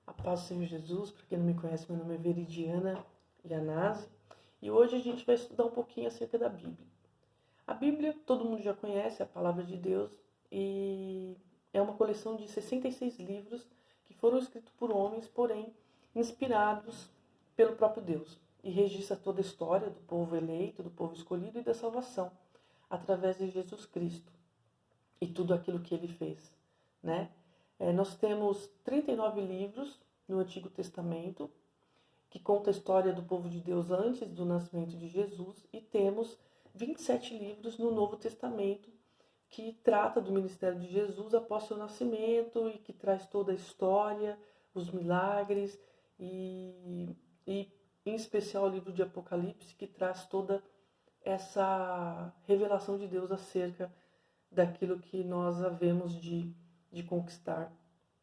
A paz do Senhor Jesus. Para quem não me conhece, meu nome é Veridiana Yanase e hoje a gente vai estudar um pouquinho acerca da Bíblia. A Bíblia, todo mundo já conhece, é a palavra de Deus e é uma coleção de 66 livros que foram escritos por homens, porém inspirados pelo próprio Deus, e registra toda a história do povo eleito, do povo escolhido e da salvação através de Jesus Cristo e tudo aquilo que ele fez, né? Nós temos 39 livros no Antigo Testamento, que conta a história do povo de Deus antes do nascimento de Jesus, e temos 27 livros no Novo Testamento, que trata do ministério de Jesus após seu nascimento e que traz toda a história, os milagres e em especial o livro de Apocalipse, que traz toda essa revelação de Deus acerca daquilo que nós havemos de conquistar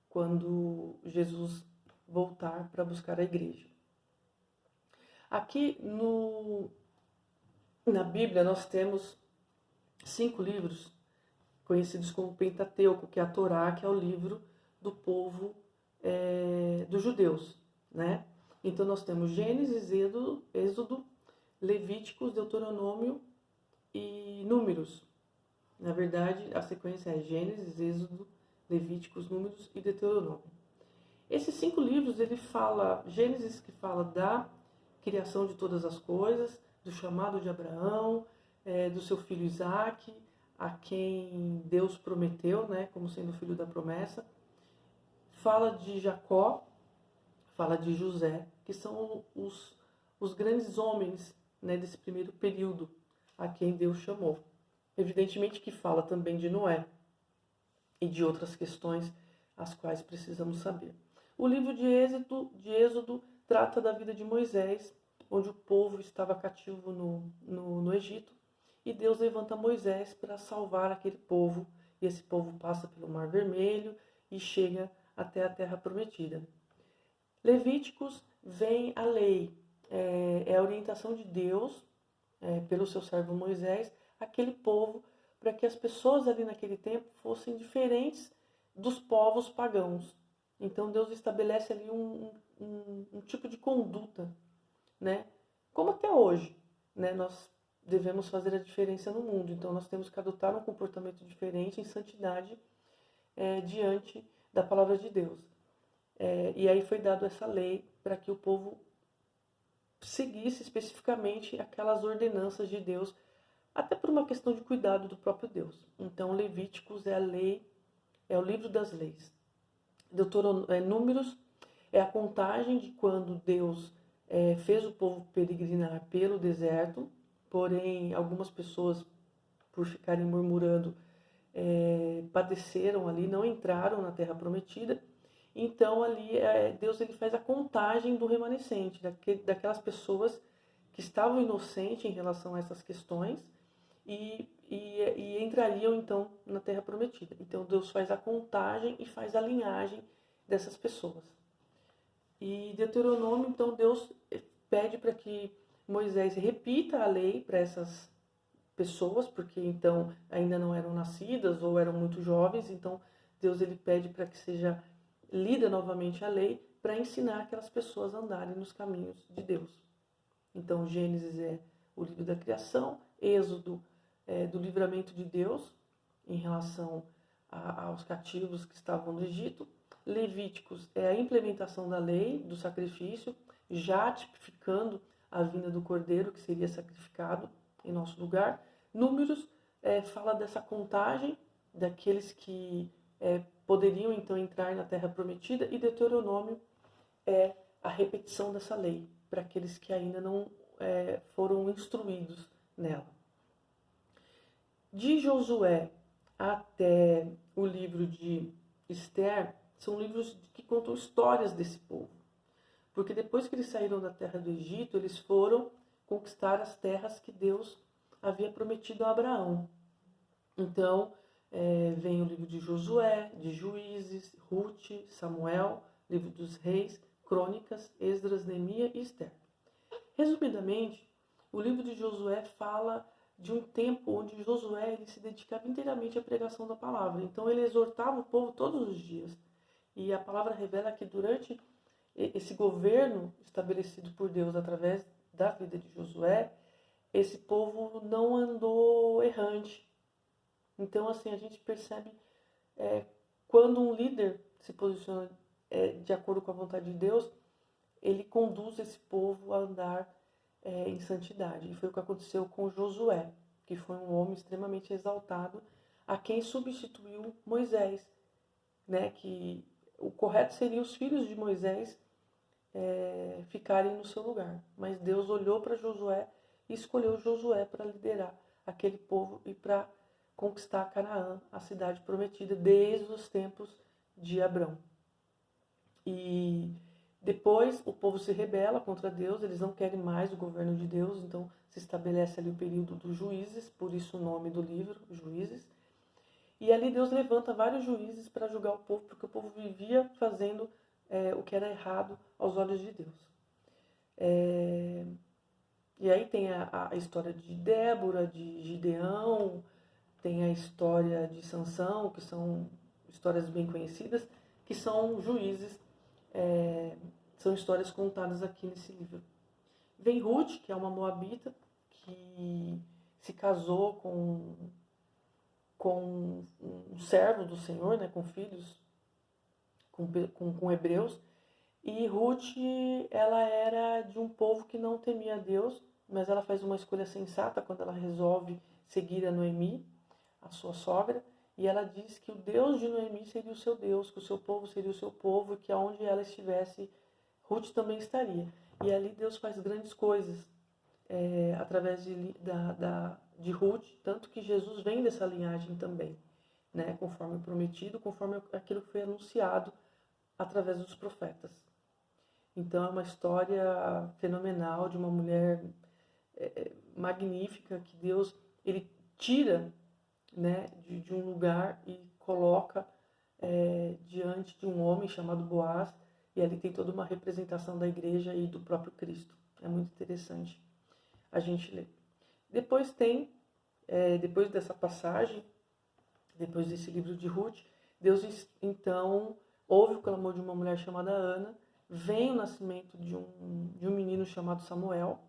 quando Jesus voltar para buscar a igreja. Aqui na Bíblia nós temos 5 livros conhecidos como Pentateuco, que é a Torá, que é o livro do povo dos judeus, né? Então nós temos Gênesis, Êxodo, Levíticos, Deuteronômio e Números. Na verdade, a sequência é Gênesis, Êxodo, Levíticos, Números e Deuteronômio. Esses 5 livros, ele fala, Gênesis que fala da criação de todas as coisas, do chamado de Abraão, do seu filho Isaque, a quem Deus prometeu, né, como sendo o filho da promessa. Fala de Jacó, fala de José, que são os grandes homens, né, desse primeiro período a quem Deus chamou. Evidentemente que fala também de Noé e de outras questões as quais precisamos saber. O livro de Êxodo trata da vida de Moisés, onde o povo estava cativo no Egito, e Deus levanta Moisés para salvar aquele povo, e esse povo passa pelo Mar Vermelho e chega até a Terra Prometida. Levíticos vem a lei, é a orientação de Deus, pelo seu servo Moisés, aquele povo, para que as pessoas ali naquele tempo fossem diferentes dos povos pagãos. Então Deus estabelece ali um tipo de conduta, né? Como até hoje, né? Nós devemos fazer a diferença no mundo. Então nós temos que adotar um comportamento diferente em santidade diante da palavra de Deus. E aí foi dado essa lei para que o povo seguisse especificamente aquelas ordenanças de Deus, até por uma questão de cuidado do próprio Deus. Então Levíticos é a lei, é o livro das leis. Números é a contagem de quando Deus fez o povo peregrinar pelo deserto, porém algumas pessoas, por ficarem murmurando, padeceram ali, não entraram na Terra Prometida. Então ali Deus ele faz a contagem do remanescente, daquelas pessoas que estavam inocentes em relação a essas questões e entrariam então na Terra Prometida. Então Deus faz a contagem e faz a linhagem dessas pessoas. E Deuteronômio, então Deus pede para que Moisés repita a lei para essas pessoas, porque então ainda não eram nascidas ou eram muito jovens, então Deus ele pede para que seja lida novamente a lei para ensinar aquelas pessoas a andarem nos caminhos de Deus. Então Gênesis é o livro da criação, Êxodo do livramento de Deus em relação aos cativos que estavam no Egito. Levíticos é a implementação da lei, do sacrifício, já tipificando a vinda do cordeiro que seria sacrificado em nosso lugar. Números fala dessa contagem daqueles que poderiam então entrar na Terra Prometida, e Deuteronômio é a repetição dessa lei para aqueles que ainda não foram instruídos nela. De Josué até o livro de Esther, são livros que contam histórias desse povo. Porque depois que eles saíram da terra do Egito, eles foram conquistar as terras que Deus havia prometido a Abraão. Então, vem o livro de Josué, de Juízes, Ruth, Samuel, livro dos Reis, Crônicas, Esdras, Neemias e Esther. Resumidamente, o livro de Josué fala de um tempo onde Josué ele se dedicava inteiramente à pregação da palavra. Então ele exortava o povo todos os dias. E a palavra revela que durante esse governo estabelecido por Deus através da vida de Josué, esse povo não andou errante. Então, assim, a gente percebe quando um líder se posiciona de acordo com a vontade de Deus, ele conduz esse povo a andar em santidade. E foi o que aconteceu com Josué, que foi um homem extremamente exaltado, a quem substituiu Moisés, né? Que o correto seria os filhos de Moisés ficarem no seu lugar. Mas Deus olhou para Josué e escolheu Josué para liderar aquele povo e para conquistar Canaã, a cidade prometida, desde os tempos de Abrão. E depois o povo se rebela contra Deus, eles não querem mais o governo de Deus, então se estabelece ali o período dos juízes, por isso o nome do livro, Juízes. E ali Deus levanta vários juízes para julgar o povo, porque o povo vivia fazendo o que era errado aos olhos de Deus. E aí tem a história de Débora, de Gideão, tem a história de Sansão, que são histórias bem conhecidas, que são juízes, são histórias contadas aqui nesse livro. Vem Ruth, que é uma moabita, que se casou com um servo do Senhor, né, com filhos, com hebreus. E Ruth, ela era de um povo que não temia Deus, mas ela faz uma escolha sensata quando ela resolve seguir a Noemi, a sua sogra, e ela diz que o Deus de Noemi seria o seu Deus, que o seu povo seria o seu povo, e que aonde ela estivesse, Ruth também estaria. E ali Deus faz grandes coisas através de Ruth, tanto que Jesus vem dessa linhagem também, né, conforme prometido, conforme aquilo que foi anunciado através dos profetas. Então é uma história fenomenal de uma mulher magnífica que Deus ele tira, né, de um lugar e coloca diante de um homem chamado Boaz, e ali tem toda uma representação da igreja e do próprio Cristo. É muito interessante a gente ler. Depois tem, depois dessa passagem, depois desse livro de Ruth, Deus então ouve o clamor de uma mulher chamada Ana, vem o nascimento de um menino chamado Samuel,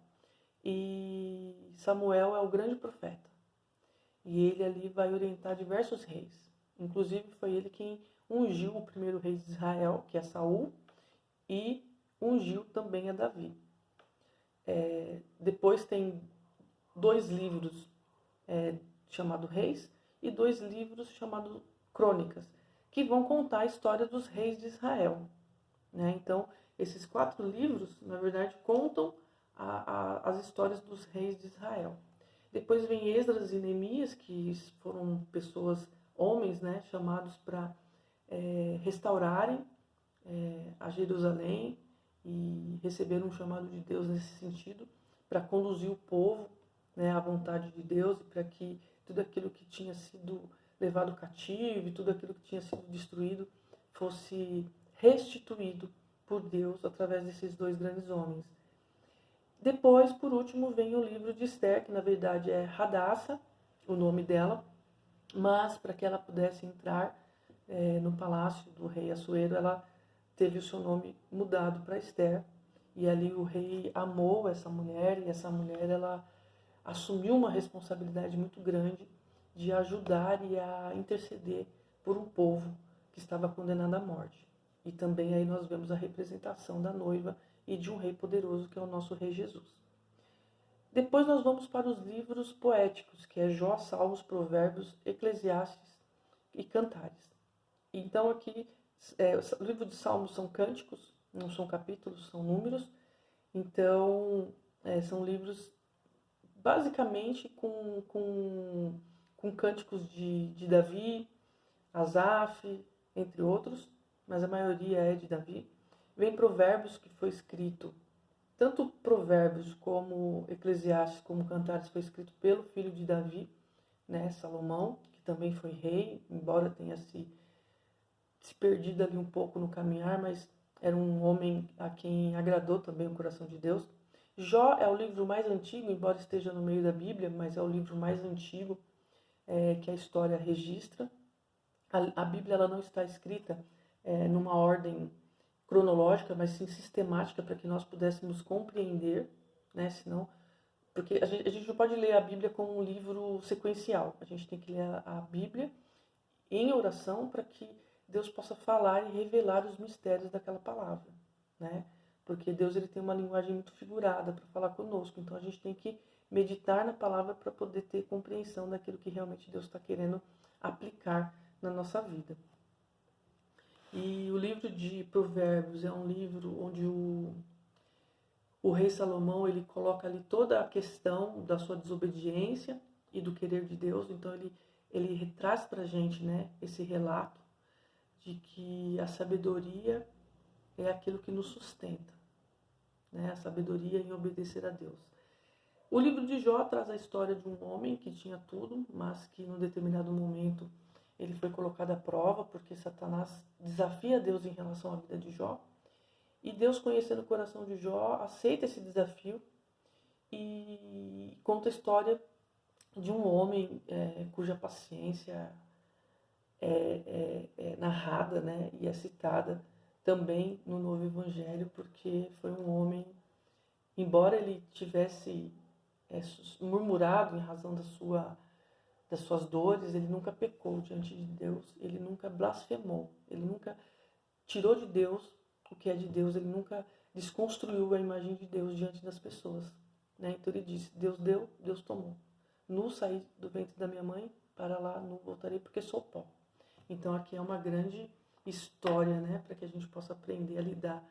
e Samuel é o grande profeta. E ele ali vai orientar diversos reis. Inclusive foi ele quem ungiu o primeiro rei de Israel, que é Saul, e ungiu também a Davi. Depois tem 2 livros chamados Reis e 2 livros chamados Crônicas, que vão contar a história dos reis de Israel. Né? Então, esses 4 livros, na verdade, contam as histórias dos reis de Israel. Depois vem Esdras e Neemias, que foram pessoas, homens, né, chamados para restaurarem a Jerusalém e receberam um chamado de Deus nesse sentido, para conduzir o povo, né, à vontade de Deus, e para que tudo aquilo que tinha sido levado cativo e tudo aquilo que tinha sido destruído fosse restituído por Deus através desses 2 grandes homens. Depois, por último, vem o livro de Esther, que na verdade é Hadassah, o nome dela, mas para que ela pudesse entrar no palácio do rei Assuero, ela teve o seu nome mudado para Esther. E ali o rei amou essa mulher, e essa mulher ela assumiu uma responsabilidade muito grande de ajudar e a interceder por um povo que estava condenado à morte. E também aí nós vemos a representação da noiva e de um rei poderoso, que é o nosso rei Jesus. Depois nós vamos para os livros poéticos, que é Jó, Salmos, Provérbios, Eclesiastes e Cantares. Então aqui, o livro de Salmos são cânticos, não são capítulos, são números. Então, são livros basicamente com cânticos de Davi, Asaf, entre outros, mas a maioria é de Davi. Vem Provérbios, que foi escrito, tanto Provérbios como Eclesiastes, como Cantares, foi escrito pelo filho de Davi, né, Salomão, que também foi rei, embora tenha se perdido ali um pouco no caminhar, mas era um homem a quem agradou também o coração de Deus. Jó é o livro mais antigo, embora esteja no meio da Bíblia, mas é o livro mais antigo que a história registra. A Bíblia ela não está escrita numa ordem cronológica, mas sim sistemática, para que nós pudéssemos compreender, né? Senão, porque a gente não pode ler a Bíblia como um livro sequencial. A gente tem que ler a Bíblia em oração para que Deus possa falar e revelar os mistérios daquela palavra, né? Porque Deus ele tem uma linguagem muito figurada para falar conosco. Então a gente tem que meditar na palavra para poder ter compreensão daquilo que realmente Deus está querendo aplicar na nossa vida. E o livro de Provérbios é um livro onde o rei Salomão ele coloca ali toda a questão da sua desobediência e do querer de Deus. Então ele traz para a gente, né, esse relato de que a sabedoria é aquilo que nos sustenta, né, a sabedoria em obedecer a Deus. O livro de Jó traz a história de um homem que tinha tudo, mas que num determinado momento ele foi colocado à prova porque Satanás desafia Deus em relação à vida de Jó. E Deus, conhecendo o coração de Jó, aceita esse desafio e conta a história de um homem cuja paciência é narrada, né, e é citada também no Novo Evangelho, porque foi um homem, embora ele tivesse murmurado em razão das suas dores, ele nunca pecou diante de Deus, ele nunca blasfemou, ele nunca tirou de Deus o que é de Deus, ele nunca desconstruiu a imagem de Deus diante das pessoas, né? Então ele disse, Deus deu, Deus tomou. Nu saí do ventre da minha mãe, para lá nu voltarei, porque sou pó. Então aqui é uma grande história, né? Para que a gente possa aprender a lidar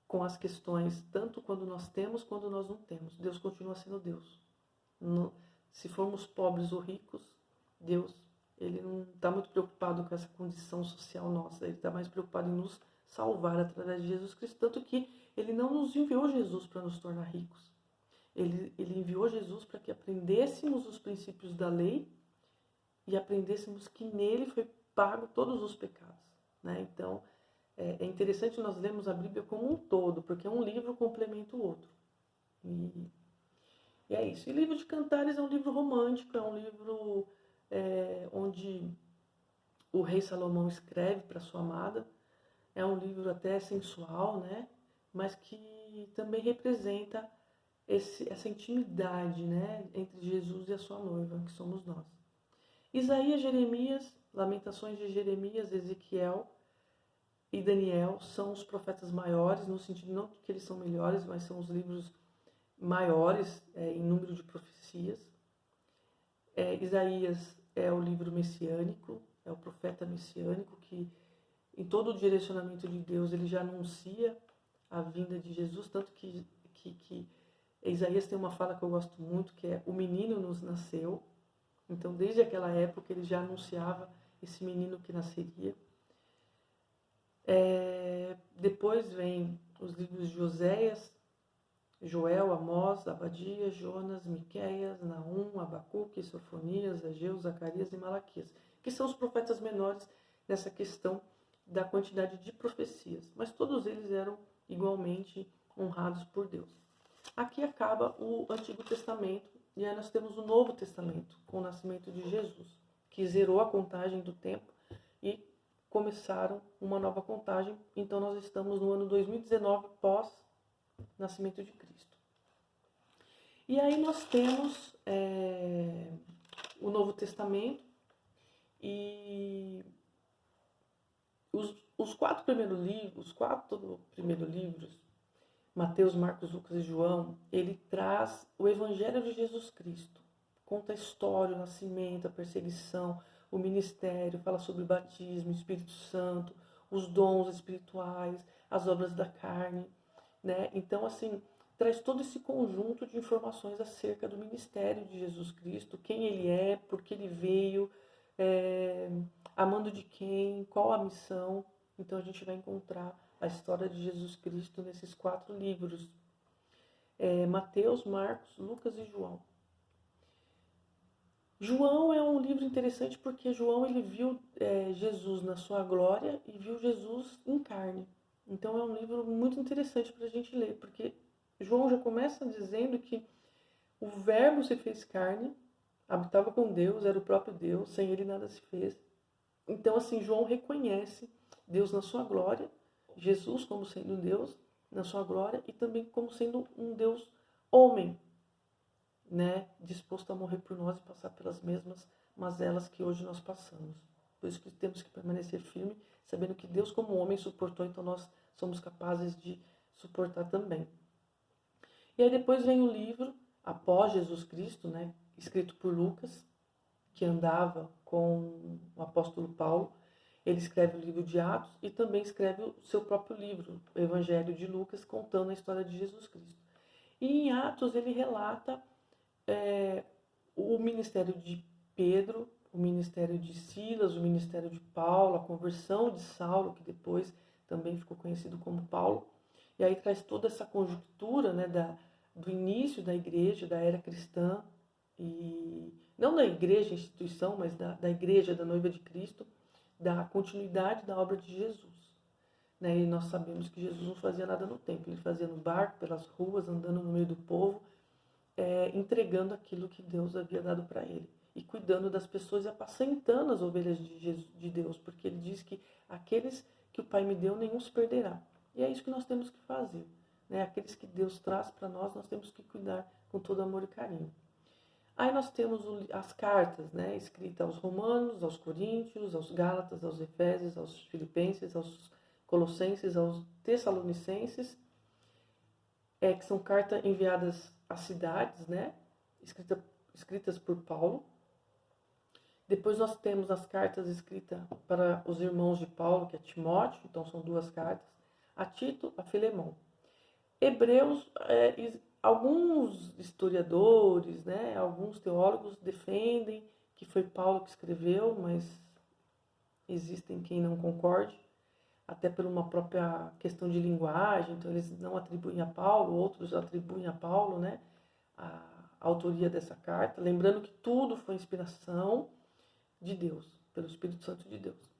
com as questões, tanto quando nós temos, quando nós não temos. Deus continua sendo Deus. Se formos pobres ou ricos, Deus, ele não está muito preocupado com essa condição social nossa, ele está mais preocupado em nos salvar através de Jesus Cristo, tanto que ele não nos enviou Jesus para nos tornar ricos. Ele enviou Jesus para que aprendêssemos os princípios da lei e aprendêssemos que nele foi pago todos os pecados, né? Então, é interessante nós lermos a Bíblia como um todo, porque um livro complementa o outro. E é isso. E o livro de Cantares é um livro romântico, é um livro onde o rei Salomão escreve para sua amada. É um livro até sensual, né? Mas que também representa essa intimidade, né, entre Jesus e a sua noiva, que somos nós. Isaías, Jeremias, Lamentações de Jeremias, Ezequiel e Daniel são os profetas maiores, no sentido não que eles são melhores, mas são os livros maiores em número de profecias. Isaías é o livro messiânico, é o profeta messiânico que em todo o direcionamento de Deus ele já anuncia a vinda de Jesus, tanto que Isaías tem uma fala que eu gosto muito, que é o menino nos nasceu. Então desde aquela época ele já anunciava esse menino que nasceria. Depois vem os livros de Oséias, Joel, Amós, Abadias, Jonas, Miqueias, Naum, Abacuque, Sofonias, Ageu, Zacarias e Malaquias, que são os profetas menores nessa questão da quantidade de profecias, mas todos eles eram igualmente honrados por Deus. Aqui acaba o Antigo Testamento e aí nós temos o Novo Testamento, com o nascimento de Jesus, que zerou a contagem do tempo e começaram uma nova contagem. Então nós estamos no ano 2019 pós-nascimento de Cristo. E aí nós temos o Novo Testamento e os quatro primeiros livros, Mateus, Marcos, Lucas e João, ele traz o Evangelho de Jesus Cristo. Conta a história, o nascimento, a perseguição, o ministério, fala sobre o batismo, o Espírito Santo, os dons espirituais, as obras da carne, né? Então, assim, traz todo esse conjunto de informações acerca do ministério de Jesus Cristo, quem ele é, por que ele veio, amando de quem, qual a missão. Então a gente vai encontrar a história de Jesus Cristo nesses 4 livros. Mateus, Marcos, Lucas e João. João é um livro interessante porque João ele viu Jesus na sua glória e viu Jesus em carne. Então é um livro muito interessante para a gente ler, porque João já começa dizendo que o Verbo se fez carne, habitava com Deus, era o próprio Deus, sem ele nada se fez. Então, assim, João reconhece Deus na sua glória, Jesus como sendo um Deus na sua glória e também como sendo um Deus homem, né, disposto a morrer por nós e passar pelas mesmas mazelas que hoje nós passamos. Por isso que temos que permanecer firme, sabendo que Deus como homem suportou, então nós somos capazes de suportar também. E aí depois vem o livro, após Jesus Cristo, né, escrito por Lucas, que andava com o apóstolo Paulo. Ele escreve o livro de Atos e também escreve o seu próprio livro, o Evangelho de Lucas, contando a história de Jesus Cristo. E em Atos ele relata o ministério de Pedro, o ministério de Silas, o ministério de Paulo, a conversão de Saulo, que depois também ficou conhecido como Paulo. E aí traz toda essa conjuntura, né, do início da igreja, da era cristã, e não da igreja, instituição, mas da igreja, da noiva de Cristo, da continuidade da obra de Jesus. Né? E nós sabemos que Jesus não fazia nada no templo, ele fazia no barco, pelas ruas, andando no meio do povo, entregando aquilo que Deus havia dado para ele. E cuidando das pessoas e apacentando as ovelhas de Deus, porque ele diz que aqueles que o Pai me deu, nenhum se perderá. E é isso que nós temos que fazer. Né? Aqueles que Deus traz para nós temos que cuidar com todo amor e carinho. Aí nós temos as cartas, né, escritas aos Romanos, aos Coríntios, aos Gálatas, aos Efésios, aos Filipenses, aos Colossenses, aos Tessalonicenses, que são cartas enviadas às cidades, né, escritas por Paulo. Depois nós temos as cartas escritas para os irmãos de Paulo, que é Timóteo, então são 2 cartas, a Tito, a Filemão. Hebreus, alguns historiadores, né, alguns teólogos defendem que foi Paulo que escreveu, mas existem quem não concorde, até por uma própria questão de linguagem, então eles não atribuem a Paulo, outros atribuem a Paulo, né, a autoria dessa carta, lembrando que tudo foi inspiração de Deus, pelo Espírito Santo de Deus.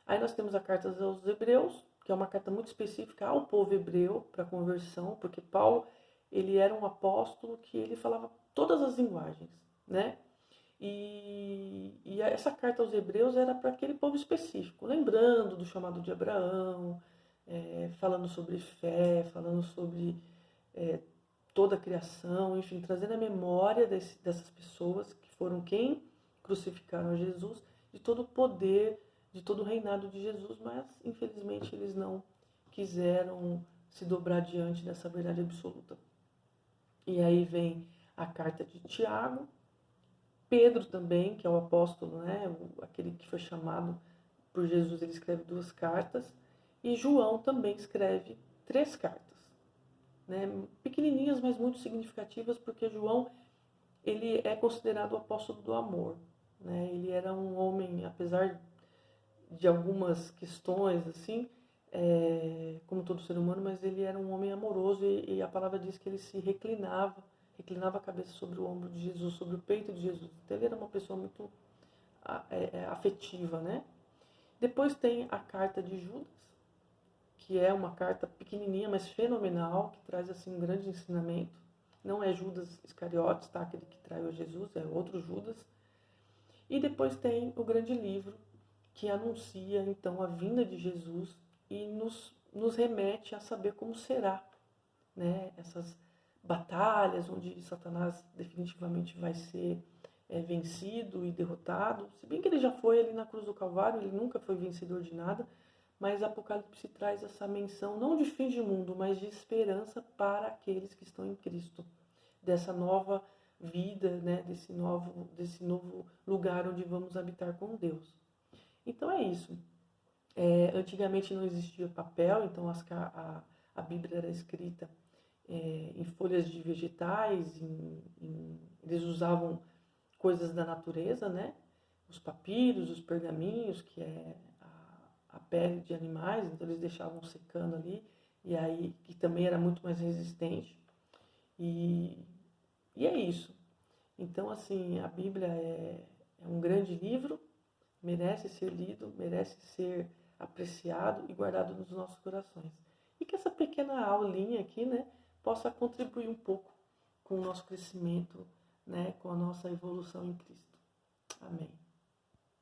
Aí nós temos a carta aos Hebreus, que é uma carta muito específica ao povo hebreu para conversão, porque Paulo, ele era um apóstolo que ele falava todas as linguagens, né? E essa carta aos Hebreus era para aquele povo específico, lembrando do chamado de Abraão, falando sobre fé, falando sobre toda a criação, enfim, trazendo a memória dessas pessoas que foram quem crucificaram a Jesus, de todo o poder, de todo o reinado de Jesus, mas infelizmente eles não quiseram se dobrar diante dessa verdade absoluta. E aí vem a carta de Tiago, Pedro também, que é o apóstolo, né, aquele que foi chamado por Jesus, ele escreve 2 cartas, e João também escreve 3 cartas, né, pequenininhas, mas muito significativas, porque João, ele é considerado o apóstolo do amor, né, ele era um homem, apesar de algumas questões, assim, como todo ser humano, mas ele era um homem amoroso e a palavra diz que ele se reclinava a cabeça sobre o ombro de Jesus, sobre o peito de Jesus. Então ele era uma pessoa muito afetiva, né? Depois tem a carta de Judas, que é uma carta pequenininha, mas fenomenal, que traz assim um grande ensinamento. Não é Judas Iscariotes, tá? Aquele que traiu Jesus, é outro Judas. E depois tem o grande livro, que anuncia então a vinda de Jesus e nos remete a saber como será, né, essas batalhas onde Satanás definitivamente vai ser vencido e derrotado. Se bem que ele já foi ali na cruz do Calvário, ele nunca foi vencedor de nada, mas Apocalipse traz essa menção não de fim de mundo, mas de esperança para aqueles que estão em Cristo, dessa nova vida, né, desse novo lugar onde vamos habitar com Deus. Então é isso. Antigamente não existia papel, então a Bíblia era escrita em folhas de vegetais, eles usavam coisas da natureza, né? Os papiros, os pergaminhos, que é a pele de animais, então eles deixavam secando ali, e aí que também era muito mais resistente. E é isso. Então, assim, a Bíblia é um grande livro, merece ser lido, merece ser apreciado e guardado nos nossos corações. E que essa pequena aulinha aqui, né, possa contribuir um pouco com o nosso crescimento, né, com a nossa evolução em Cristo. Amém.